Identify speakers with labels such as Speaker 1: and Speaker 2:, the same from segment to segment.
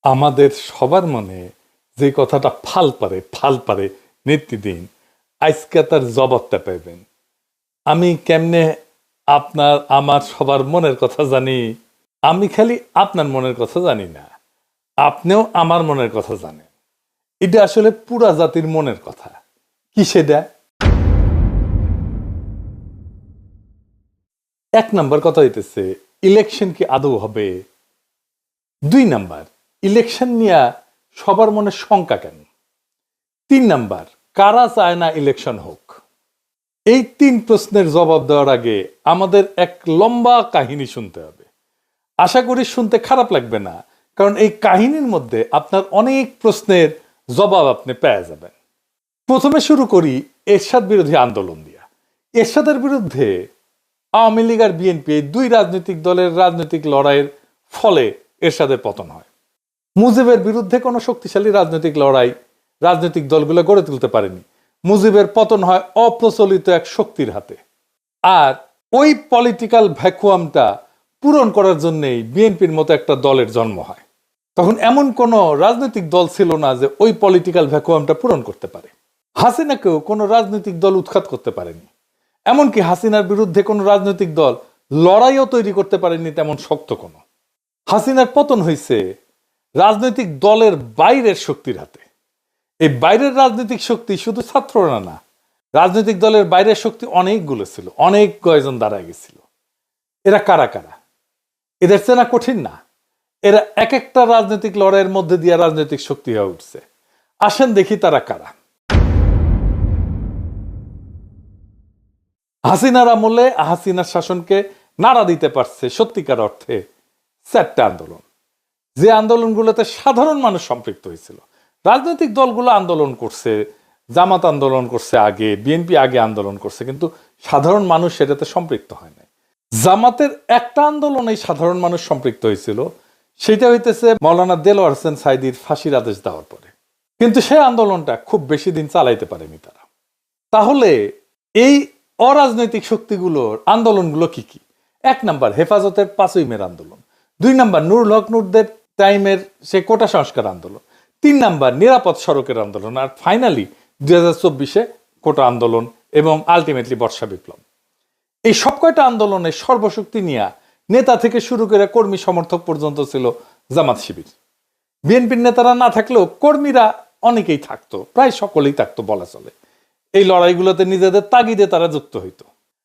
Speaker 1: আমাদের সবার মনে যে কথাটা ফাল পারে নিত্যদিন, আজকে তার জবাবটা পাইবেন। আমি কেমনে আপনার আমার সবার মনের কথা জানি? আমি খালি আপনার মনের কথা জানি না, আপনিও আমার মনের কথা জানেন। এটা আসলে পুরা জাতির মনের কথা। কি সেটা? এক নাম্বার কথা হইতেছে, ইলেকশন কি আদৌ হবে? 2 নাম্বার, ইলেকশন নিয়ে সবার মনে শঙ্কা কেন? 3 নাম্বার, কারা চায় না ইলেকশন হোক? এই 3 প্রশ্নের জবাব দেওয়ার আগে আমাদের এক লম্বা কাহিনী শুনতে হবে। আশা করি শুনতে খারাপ লাগবে না, কারণ এই কাহিনীর মধ্যে আপনার অনেক প্রশ্নের জবাব আপনি পেয়ে যাবেন। প্রথমে শুরু করি এরশাদ বিরোধী আন্দোলন দিয়া। এরশাদের বিরুদ্ধে আওয়ামী লীগ আর বিএনপি, এই 2 রাজনৈতিক দলের রাজনৈতিক লড়াইয়ের ফলে এরশাদের পতন হয়। মুজিবের বিরুদ্ধে কোনো শক্তিশালী রাজনৈতিক লড়াই রাজনৈতিক দলগুলো গড়ে তুলতে পারেনি। মুজিবের পতন হয় অপ্রচলিত এক শক্তির হাতে। আর ওই পলিটিক্যাল ভ্যাকুয়ামটা পূরণ করার জন্যই বিএনপির মতো একটা দলের জন্ম হয়। তখন এমন কোনো রাজনৈতিক দল ছিল না যে ওই পলিটিক্যাল ভ্যাকুয়ামটা পূরণ করতে পারে। হাসিনাকেও কোনো রাজনৈতিক দল উৎখাত করতে পারেনি। এমনকি হাসিনার বিরুদ্ধে কোনো রাজনৈতিক দল লড়াইও তৈরি করতে পারেনি তেমন শক্ত কোনো। হাসিনার পতন হয়েছে রাজনৈতিক দলের বাইরের শক্তির হাতে। এই বাইরের রাজনৈতিক শক্তি শুধু ছাত্ররা না, রাজনৈতিক দলের বাইরের শক্তি অনেকগুলো ছিল, অনেক কয়েকজন দাঁড়ায় গেছিল। এরা কারা কারা? এদের চেনা কঠিন না। এরা এক একটা রাজনৈতিক লড়াইয়ের মধ্যে দিয়ে রাজনৈতিক শক্তি হয়ে উঠছে। আসেন দেখি তারা কারা। হাসিনার আমলে হাসিনার শাসনকে নাড়া দিতে পারছে সত্যিকার অর্থে 4টা আন্দোলন, যে আন্দোলনগুলোতে সাধারণ মানুষ সম্পৃক্ত হয়েছিল। রাজনৈতিক দলগুলো আন্দোলন করছে, জামাত আন্দোলন করছে আগে, বিএনপি আগে আন্দোলন করছে, কিন্তু সাধারণ মানুষ সেটাতে সম্পৃক্ত হয় নাই। জামাতের একটা আন্দোলনেই সাধারণ মানুষ সম্পৃক্ত হয়েছিল, সেটা হইতেছে মাওলানা দেলোয়ার হোসেন সাঈদীর ফাঁসির আদেশ দেওয়ার পরে। কিন্তু সেই আন্দোলনটা খুব বেশি দিন চালাইতে পারেনি তারা। তাহলে এই অরাজনৈতিক শক্তিগুলোর আন্দোলনগুলো কি কি? 1 নাম্বার, হেফাজতের 5ই মের আন্দোলন। 2 নাম্বার, নুরুল হক নুরদের টাইমের সে কোটা সংস্কার আন্দোলন। 3 নাম্বার, নিরাপদ সড়কের আন্দোলন। আর ফাইনালি 2024-এ কোটা আন্দোলন এবং আলটিমেটলি বর্ষা বিপ্লব। এই সব কয়টা আন্দোলনের সর্বশক্তি নিয়ে নেতা থেকে শুরু করে কর্মী সমর্থক পর্যন্ত ছিল জামাত শিবির। বিএনপির নেতারা না থাকলেও কর্মীরা অনেকেই থাকতো, প্রায় সকলেই থাকতো বলা চলে। এই লড়াইগুলোতে নিজেদের তাগিদে তারা যুক্ত হইতো।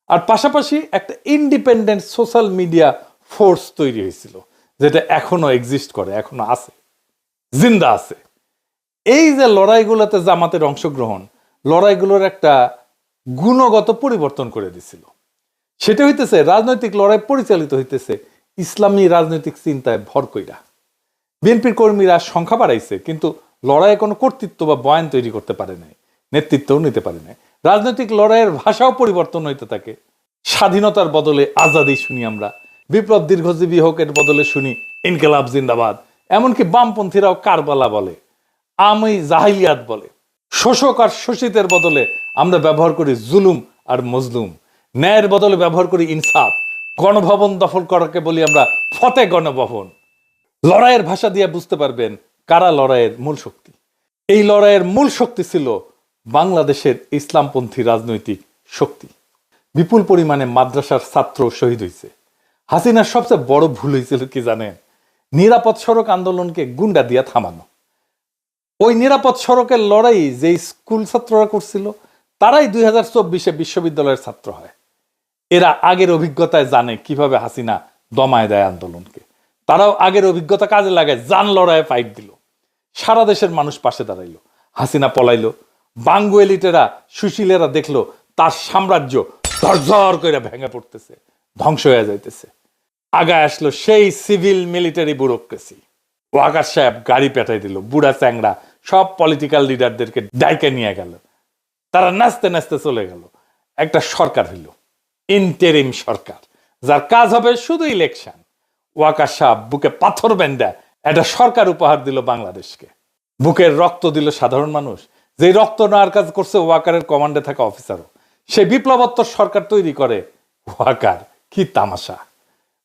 Speaker 1: আর পাশাপাশি একটা ইন্ডিপেন্ডেন্ট সোশ্যাল মিডিয়া ফোর্স তৈরি হয়েছিল, যেটা এখনো এক্সিস্ট করে, এখনো আছে, জিন্দা আছে। এই যে লড়াইগুলোতে জামাতের অংশগ্রহণ, লড়াইগুলোর একটা গুণগত পরিবর্তন করে দিছিল। সেটা হইতেছে রাজনৈতিক লড়াই পরিচালিত হইতেছে ইসলামী রাজনৈতিক চিন্তায় ভর কইরা। বিএনপির কর্মীরা সংখ্যা বাড়াইছে, কিন্তু লড়াইয়ে কোনো কর্তৃত্ব বা বয়ান তৈরি করতে পারে নাই, নেতৃত্বও নিতে পারে নাই। রাজনৈতিক লড়াইয়ের ভাষাও পরিবর্তন হইতে থাকে। স্বাধীনতার বদলে আজাদি শুনি আমরা, বিপ্লব দীর্ঘজীবী হোক এর বদলে শুনি ইনকিলাব জিন্দাবাদ। এমনকি বামপন্থীরাও কারবালা বলে, আমি জাহিলিয়াত বলে। শোষক আর শোষিতের বদলে আমরা ব্যবহার করি জুলুম আর মজলুম। ন্যায়ের বদলে ব্যবহার করি ইনসাফ। গণভবন দখল করাকে বলি আমরা ফতে গণভবন। লড়াইয়ের ভাষা দিয়ে বুঝতে পারবেন কারা লড়াইয়ের মূল শক্তি। এই লড়াইয়ের মূল শক্তি ছিল বাংলাদেশের ইসলামপন্থী রাজনৈতিক শক্তি। বিপুল পরিমাণে মাদ্রাসার ছাত্র শহীদ হয়েছে। হাসিনার সবচেয়ে বড় ভুল হয়েছিল কি জানেন? নিরাপদ সড়ক আন্দোলনকে গুন্ডা দিয়া থামানো। ওই নিরাপদ সড়কের লড়াই যে স্কুল ছাত্ররা করছিল, তারাই 2024-এ বিশ্ববিদ্যালয়ের ছাত্র হয়। এরা আগের অভিজ্ঞতায় জানে কিভাবে হাসিনা দমায় দেয় আন্দোলনকে। তারাও আগের অভিজ্ঞতা কাজে লাগায় জান লড়াইয়ে ফাইট দিল। সারা দেশের মানুষ পাশে দাঁড়াইলো। হাসিনা পলাইলো। বাঙ্গু এলিটেরা, সুশীলেরা দেখলো তার সাম্রাজ্য ঝরঝর করে ভেঙে পড়তেছে, ধ্বংস হয়ে যাইতেছে। আগায় আসলো সেই সিভিল মিলিটারি ব্যুরোক্রেসি। ওয়াকার সাহেব গাড়ি পেটাই দিল, বুড়া চ্যাংড়া সব পলিটিক্যাল লিডারদেরকে ডাইকে নিয়ে গেল। তারা নাচতে নাচতে চলে গেল। একটা সরকার হইল, ইন্টারিম সরকার, যার কাজ হবে শুধু ইলেকশন। ওয়াকার সাহেব বুকে পাথর বেঁধে একটা সরকার উপহার দিল বাংলাদেশকে। বুকের রক্ত দিল সাধারণ মানুষ, যে রক্ত নেওয়ার কাজ করছে ওয়াকারের কমান্ডে থাকা অফিসারও। সেই বিপ্লবোত্তর সরকার তৈরি করে ওয়াকার। কি তামাশা!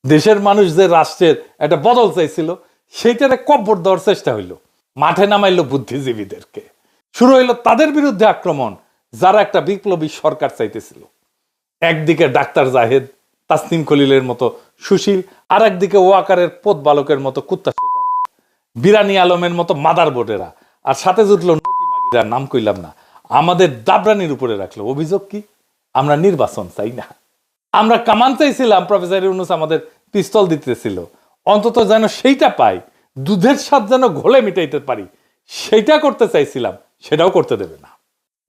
Speaker 1: দেশের মানুষ যে রাষ্ট্রের একটা বদল চাইছিল, সেইটারে কব্বর দেওয়ার চেষ্টা হইলো, মাঠে নামাইলো বুদ্ধিজীবীদেরকে, শুরু হইলো তাদের বিরুদ্ধে আক্রমণ যারা একটা বিপ্লবী সরকার চাইতেছিল। একদিকে ডাক্তার জাহেদ, তাসনিম খলিলের মতো সুশীল, আর একদিকে ওয়াকারের পোত বালকের মতো কুত্তা, বিরানি আলমের মতো মাদার বোর্ডেরা, আর সাথে জুটলো নতি মাগিরা, নাম কইলাম না, আমাদের দাবরানির উপরে রাখলো। অভিযোগ কি? আমরা নির্বাচন চাই না, আমরা কামান চাইছিলাম, প্রফেসর ইউনূস আমাদের পিস্তল দিতেছিল, অন্তত যেন সেইটা পাই, দুধের স্বাদ যেন ঘোলে মিটাইতে পারি, সেইটা করতে চাইছিলাম, সেটাও করতে দেবে না।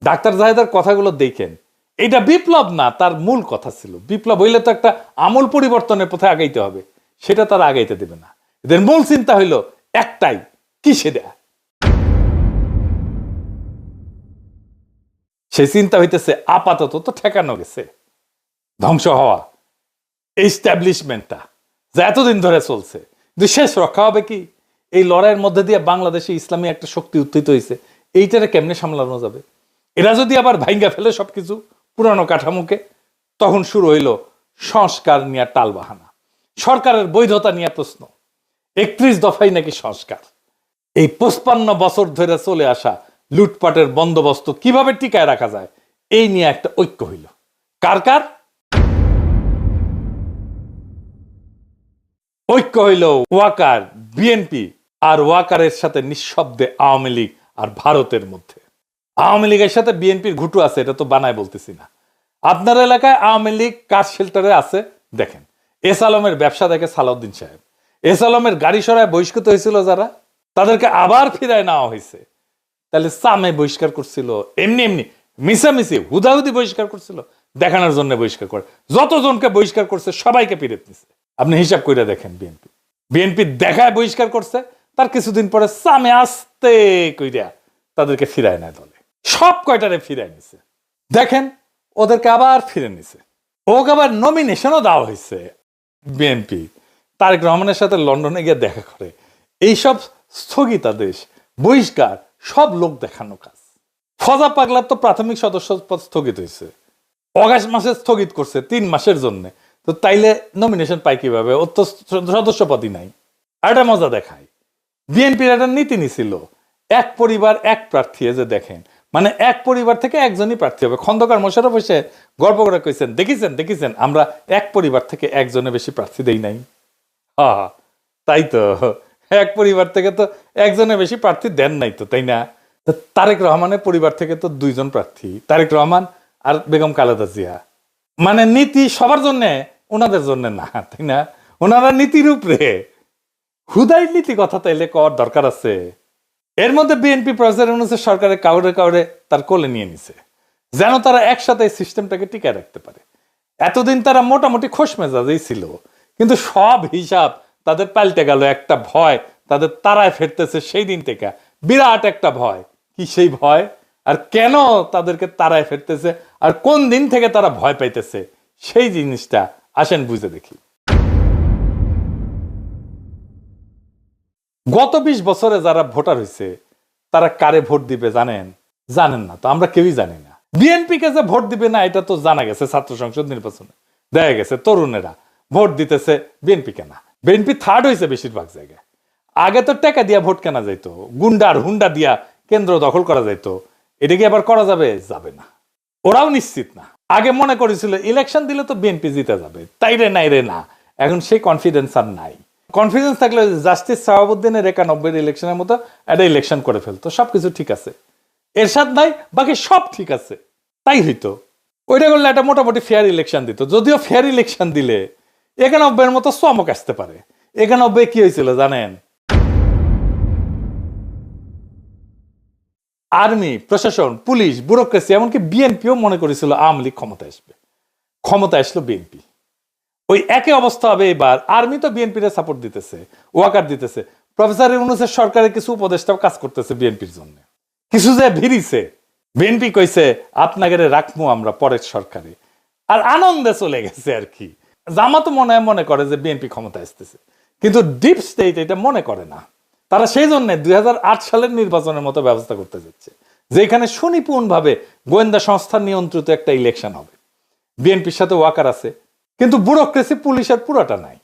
Speaker 1: ডাক্তার জাহেদের কথাগুলো দেখেন, এটা বিপ্লব না, তার মূল কথা ছিল বিপ্লব হইলে তো একটা আমূল পরিবর্তনের পথে আগাইতে হবে, সেটা তারা আগাইতে দেবে না। এদের মূল চিন্তা হইলো একটাই, কি সেটা? সেই চিন্তা হইতেছে আপাতত তো ঠেকানো গেছে, ধ্বংস হওয়া এস্টাবলিশমেন্টটা যা এতদিন ধরে চলছে, কিন্তু শেষ রক্ষা হবে কি? এই লড়াইয়ের মধ্যে দিয়ে বাংলাদেশে ইসলামী একটা শক্তি উত্থিত হয়েছে, এইটারে কেমনে সামলানো যাবে? এরা যদি আবার ভাঙ্গা ফেলে সবকিছু পুরানো কাঠামোকে, তখন শুরু হইল সংস্কার নিয়ে টালবাহানা, সরকারের বৈধতা নিয়ে প্রশ্ন। 31 দফাই নাকি সংস্কার। এই 55 বছর ধরে চলে আসা লুটপাটের বন্দোবস্ত কিভাবে টিকায় রাখা যায়, এই নিয়ে একটা ঐক্য হইল। কার কার ঐক্য হইল? ওয়াকার, বিএনপি আর ওয়াকারের সাথে নিঃশব্দে আওয়ামী লীগ আর ভারতের মধ্যে। আওয়ামী লীগের সাথে বিএনপির ঘুটু আছে, এটা তো বানায় বলতেছি না। আপনার এলাকায় আওয়ামী লীগ কার শেল্টারে আছে দেখেন। এস আলমের ব্যবসা দেখে সালাউদ্দিন সাহেব, এস আলমের গাড়ি সরায় বহিষ্কৃত হয়েছিল যারা, তাদেরকে আবার ফিরায় নেওয়া হয়েছে। তাহলে সামে বহিষ্কার করছিল, এমনি এমনি মিশামিশি হুদাহুদি বহিষ্কার করছিল, দেখানোর জন্য বহিষ্কার করে। যতজনকে বহিষ্কার করছে সবাইকে ফিরে নিছে। আপনি হিসাব করে দেখেন, বিএনপি দেখায় বহিষ্কার করছে, তার কিছুদিন পরে সামে আসতে কইরা তাদেরকে ফিরায় নেয় দলে, সব কয়টারে ফিরায় নিছে। দেখেন ওদেরকে আবার ফিরে নিছে, ওকে আবার নমিনেশনও দেওয়া হয়েছে। বিএনপি তারেক রহমানের সাথে লন্ডনে গিয়ে দেখা করে। এইসব স্থগিতাদেশ, বহিষ্কার সব লোক দেখানো কাজ। ফজা পাগলার তো প্রাথমিক সদস্য পদ স্থগিত হয়েছে, অগাস্ট মাসে স্থগিত করছে 3 মাসের জন্য। তো তাইলে নমিনেশন পাই কিভাবে? ওর তো সদস্য পদই নাই। আর একটা মজা দেখায়, বিএনপির একটা নীতি নিছিল, এক পরিবার এক প্রার্থী। যে দেখেন, মানে এক পরিবার থেকে একজনই প্রার্থী হবে। খন্দকার মোশাররফ এসে গর্ব করে কইছেন, দেখেছেন আমরা এক পরিবার থেকে একজনের বেশি প্রার্থী দেই নাই। হ্যাঁ তাই তো, এক পরিবার থেকে তো একজনের বেশি প্রার্থী দেন নাই তো, তাই না? তারেক রহমানের পরিবার থেকে তো 2 জন প্রার্থী, তারেক রহমান আর বেগম খালেদা জিয়া। মানে নীতি সবার জন্য, ওনাদের জন্য না, তাই না? ওনারা নীতির উপরে, হুদাই নীতি কথা তাইলে কর দরকার আছে? এর মধ্যে বিএনপি প্রফেসর ইউনূসের সরকারে কাউরে কাউরে তার কোলে নিয়ে নিছে, যেন তারা একসাথে এই সিস্টেমটাকে টিকায় রাখতে পারে। এতদিন তারা মোটামুটি খোশ মেজাজেই ছিল, কিন্তু সব হিসাব তাদের পাল্টে গেল। একটা ভয় তাদের তারায় ফেরতেছে সেই দিন থেকে, বিরাট একটা ভয়। কি সেই ভয়? আর কেন তাদেরকে তারায় ফেরতেছে, আর কোন দিন থেকে তারা ভয় পাইতেছে, সেই জিনিসটা আসেন বুঝে দেখি। গত 20 বছরে যারা ভোটার হয়েছে, তারা কারে ভোট দিবে জানেন? জানেন না তো, আমরা কেউই জানি না। বিএনপি কে যে ভোট দিবে না এটা তো জানা গেছে, ছাত্র সংসদ নির্বাচনে দেখা গেছে তরুণেরা ভোট দিতেছে বিএনপি কেনা। বিএনপি থার্ড হয়েছে বেশিরভাগ জায়গায়। আগে তো টাকা দিয়া ভোট কেনা যাইতো, গুন্ডার হুন্ডা দিয়া কেন্দ্র দখল করা যাইতো। এটা কি আবার করা যাবে? যাবে না, ওরাও নিশ্চিত না। আগে মনে করেছিল ইলেকশন দিলে তো বিএনপি জিতে যাবে, তাই রে নাই রে না, এখন সেই কনফিডেন্স আর নাই। কনফিডেন্স থাকলে জাস্টিস শাহাবুদ্দিনের 91 ইলেকশনের মতো একটা ইলেকশন করে ফেলতো, সবকিছু ঠিক আছে। এরশাদ নাই, বাকি সব ঠিক আছে, তাই হইতো। ওইটা করলে একটা মোটামুটি ফেয়ার ইলেকশন দিত। যদিও ফেয়ার ইলেকশন দিলে 91 মতো চমক আসতে পারে। 91 কি হয়েছিল জানেন? আর্মি, প্রশাসন, পুলিশ, ব্যুরোক্রেসি, এমনকি বিএনপিও মনে করেছিল আওয়ামী লীগ ক্ষমতা আসবে। ক্ষমতা আসলো বিএনপি। ওই একই অবস্থা হবে এবার। আর্মি তো বিএনপির সাপোর্ট দিতেছে, ওয়াকার দিতেছে, প্রফেসর ইউনূসের সরকারের কিছু উপদেষ্টাও কাজ করতেছে বিএনপির জন্য। কিছু যে ভিড়িছে, বিএনপি কইছে আপনাকে রাখবো আমরা পরের সরকারে, আর আনন্দে চলে গেছে আর কি। জামাত মনে করে যে বিএনপি ক্ষমতা আসতেছে, কিন্তু ডিপ স্টেট এটা মনে করে না। তারা সেই জন্য 2008 সালের নির্বাচনের মতো ব্যবস্থা করতে যাচ্ছে, যেখানে সুনিপুণ ভাবে গোয়েন্দা সংস্থা নিয়ন্ত্রিত একটা ইলেকশন হবে। বিএনপির সাথে ওয়াকার আছে, কিন্তু ব্যুরোক্রেসি পুলিশের পুরোটা নাই।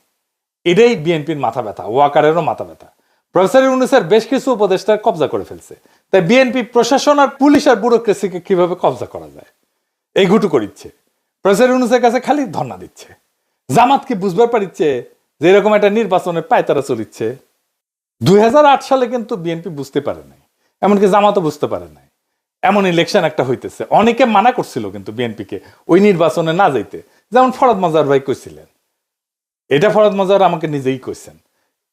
Speaker 1: এটাই বিএনপির মাথা ব্যথা, ওয়াকারেরও মাথা ব্যথা। প্রফেসর ইউনূসের বেশ কিছু উপদেষ্টা কবজা করে ফেলছে। তাই বিএনপি প্রশাসন আর পুলিশ আর ব্যুরোক্রেসিকে কিভাবে কবজা করা যায় এই ঘুটু করিচ্ছে। প্রফেসর ইউনূসের কাছে খালি ধর্ণা দিচ্ছে। জামাত কি বুঝবার পারিচ্ছে যে এরকম একটা নির্বাচনের পায়তারা চলিচ্ছে? 2008 সালে কিন্তু বিএনপি বুঝতে পারে নাই, এমনকি জামাতও বুঝতে পারে নাই এমন ইলেকশন একটা হইতেছে। অনেকে মানা করছিল কিন্তু বিএনপিকে ওই নির্বাচনে না যাইতে, যেমন ফরহাদ মজার ভাই কইছিলেন। এটা ফরহাদ মজার আমাকে নিজেই কইছেন।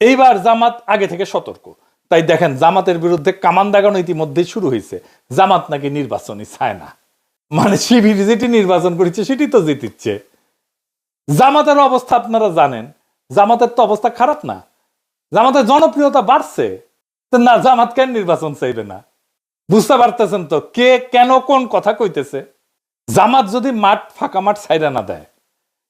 Speaker 1: এইবার জামাত আগে থেকে সতর্ক। তাই দেখেন জামাতের বিরুদ্ধে কামান দাগানো ইতিমধ্যেই শুরু হয়েছে। জামাত নাকি নির্বাচনই চায় না, মানে শিবির যেটি নির্বাচন করেছে সেটি তো জিতিচ্ছে। জামাতের অবস্থা আপনারা জানেন, জামাতের তো অবস্থা খারাপ না, জামাতের জনপ্রিয়তা বাড়ছে। না, জামাত কেন নির্বাচন চাইবে না? বুঝতে পারতেছেন তো কে কেন কোন কথা কইতেছে? জামাত যদি মাঠ ফাঁকা মাঠ ছাইরা না দেয়,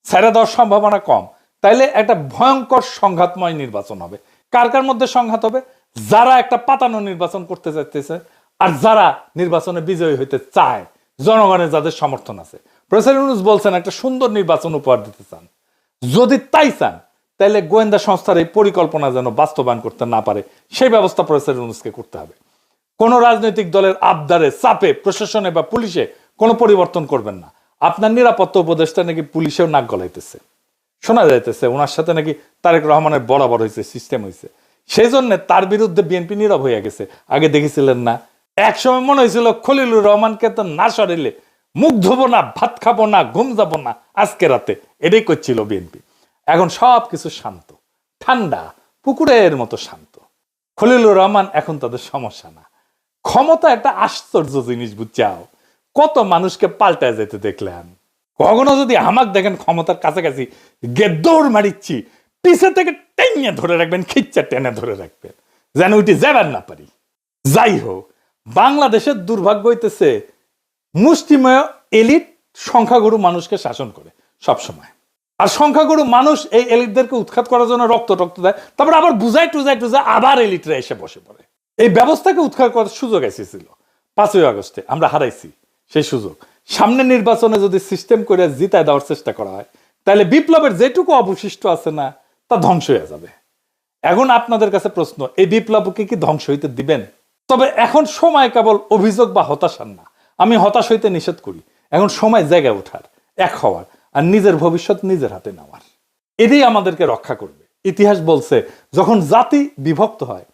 Speaker 1: ছাইরা দেওয়ার সম্ভাবনা কম, তাইলে একটা ভয়ঙ্কর সংঘাতময় নির্বাচন হবে। কার কার মধ্যে সংঘাত হবে? যারা একটা পাতানো নির্বাচন করতে চাইতেছে আর যারা নির্বাচনে বিজয়ী হইতে চায়, জনগণের যাদের সমর্থন আছে। প্রফেসর ইউনূস বলছেন একটা সুন্দর নির্বাচন উপহার দিতে চান। যদি তাই চান তাহলে গোয়েন্দা সংস্থার এই পরিকল্পনা যেন বাস্তবায়ন করতে না পারে সেই ব্যবস্থা প্রফেসর ইউনূসকে করতে হবে। কোন রাজনৈতিক দলের আবদারে চাপে প্রশাসনে বা পুলিশে কোনো পরিবর্তন করবেন না। আপনার নিরাপত্তা উপদেষ্টা নাকি পুলিশেও নাক গলাইতেছে, শোনা যাইতেছে ওনার সাথে নাকি তারেক রহমানের বরাবর হয়েছে, সিস্টেম হয়েছে। সেই জন্য তার বিরুদ্ধে বিএনপি নীরব হয়ে গেছে। আগে দেখেছিলেন না, একসময় মনে হয়েছিল খলিলুর রহমানকে তো না সরাইলে মুখ ধোবো না, ভাত খাবো না, ঘুম যাবো না আজকে রাতে, এটাই করছিল বিএনপি। এখন সব কিছু শান্ত, ঠান্ডা, পুকুরের মতো শান্ত। খলিলুর রহমান এখন তাদের সমস্যা না। ক্ষমতা একটা আশ্চর্য জিনিস, বুঝছাও? কত মানুষকে পাল্টায় যেতে দেখলেন। কখনো যদি আমাক দেখেন ক্ষমতার কাছাকাছি দৌড় মারিচ্ছি, পিছে থেকে টেনে ধরে রাখবেন, খিচ্চা টেনে ধরে রাখবেন যেন উঠে যাবেন না পারি। যাই হোক, বাংলাদেশের দুর্ভাগ্য হইতেছে মুষ্টিমেয় এলিট সংখ্যাগুরু মানুষকে শাসন করে সব সময়। আর সংখ্যাগুরু মানুষ এই এলিটদেরকে উৎখাত করার জন্য রক্ত দেয়, তারপর আবার বুঝাই টুজাই আবার এলিটরা এসে বসে পড়ে। এই ব্যবস্থাকে উৎখাত করার সুযোগ এসেছিল 5ই আগস্টে, আমরা হারাইছি সেই সুযোগ। সামনে নির্বাচনে যদি সিস্টেম করে জিতায় দেওয়ার চেষ্টা করা হয় তাহলে বিপ্লবের যেটুকু অবশিষ্ট আছে না, তা ধ্বংস হয়ে যাবে। এখন আপনাদের কাছে প্রশ্ন, এই বিপ্লবকে কি ধ্বংস হইতে দিবেন? তবে এখন সময় কেবল অভিযোগ বা হতাশার না। আমি হতাশ হইতে নিষেধ করি। এখন সময় জায়গায় ওঠার, এক হওয়ার আর নিজের ভবিষ্যৎ নিজের হাতে নেওয়ার। এটাই আমাদেরকে রক্ষা করবে। ইতিহাস বলছে যখন জাতি বিভক্ত হয়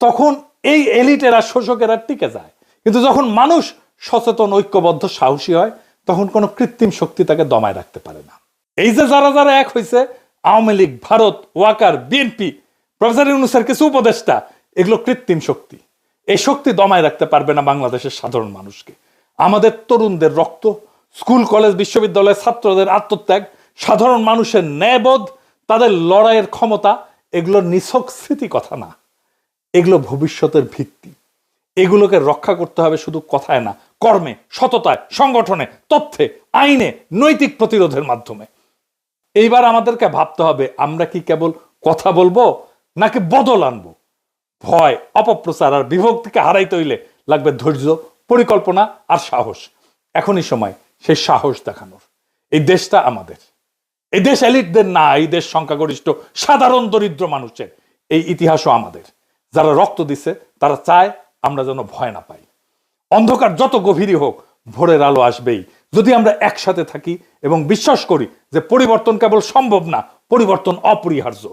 Speaker 1: তখন এই এলিটেরা, শোষকেরা টিকে যায়, কিন্তু যখন মানুষ সচেতন, ঐক্যবদ্ধ, সাহসী হয় তখন কোনো কৃত্রিম শক্তি তাকে দমায় রাখতে পারে না। এই যে যারা যারা এক হয়েছে, আওয়ামী লীগ, ভারত, ওয়াকার, বিএনপি, প্রফেসর ইউনূসের কিছু উপদেষ্টা, এগুলো কৃত্রিম শক্তি। এই শক্তি দমায় রাখতে পারবে না বাংলাদেশের সাধারণ মানুষকে। আমাদের তরুণদের রক্ত, স্কুল কলেজ বিশ্ববিদ্যালয়ের ছাত্রদের আত্মত্যাগ, সাধারণ মানুষের ন্যায়বোধ, তাদের লড়াইয়ের ক্ষমতা, এগুলো নিছক স্মৃতি কথা না, এগুলো ভবিষ্যতের ভিত্তি। এগুলোকে রক্ষা করতে হবে শুধু কথায় না, কর্মে, সততায়, সংগঠনে, তথ্যে, আইনে, নৈতিক প্রতিরোধের মাধ্যমে। এইবার আমাদেরকে ভাবতে হবে আমরা কি কেবল কথা বলবো নাকি বদল আনবো। ভয়, অপপ্রচার আর বিভক্তিকে হারাইতে হইলে লাগবে ধৈর্য, পরিকল্পনা আর সাহস। এখনই সময় সেই সাহস দেখানোর। এই দেশটা আমাদের, এই দেশ এলিটদের না, এই দেশ সংখ্যাগরিষ্ঠ সাধারণ দরিদ্র মানুষের। এই ইতিহাসও আমাদের। যারা রক্ত দিচ্ছে তারা চায় আমরা যেন ভয় না পাই। অন্ধকার যত গভীরই হোক, ভোরের আলো আসবেই যদি আমরা একসাথে থাকি এবং বিশ্বাস করি যে পরিবর্তন কেবল সম্ভব না, পরিবর্তন অপরিহার্য।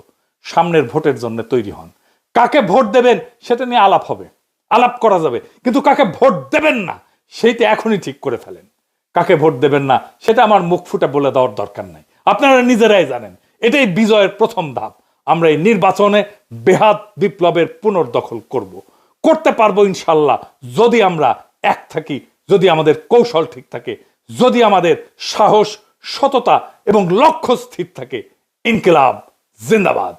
Speaker 1: সামনের ভোটের জন্য তৈরি হন। কাকে ভোট দেবেন সেটা নিয়ে আলাপ হবে, আলাপ করা যাবে, কিন্তু কাকে ভোট দেবেন না সেইটা এখনই ঠিক করে ফেলেন। কাকে ভোট দেবেন না সেটা আমার মুখ ফুটে বলে দেওয়ার দরকার নাই, আপনারা নিজেরাই জানেন। এটাই বিজয়ের প্রথম ধাপ। আমরা এই নির্বাচনে বেহাত বিপ্লবের পুনর্দখল করতে পারবো ইনশাল্লাহ, যদি আমরা এক থাকি, যদি আমাদের কৌশল ঠিক থাকে, যদি আমাদের সাহস, সততা এবং লক্ষ্য স্থির থাকে। ইনকিলাব জিন্দাবাদ।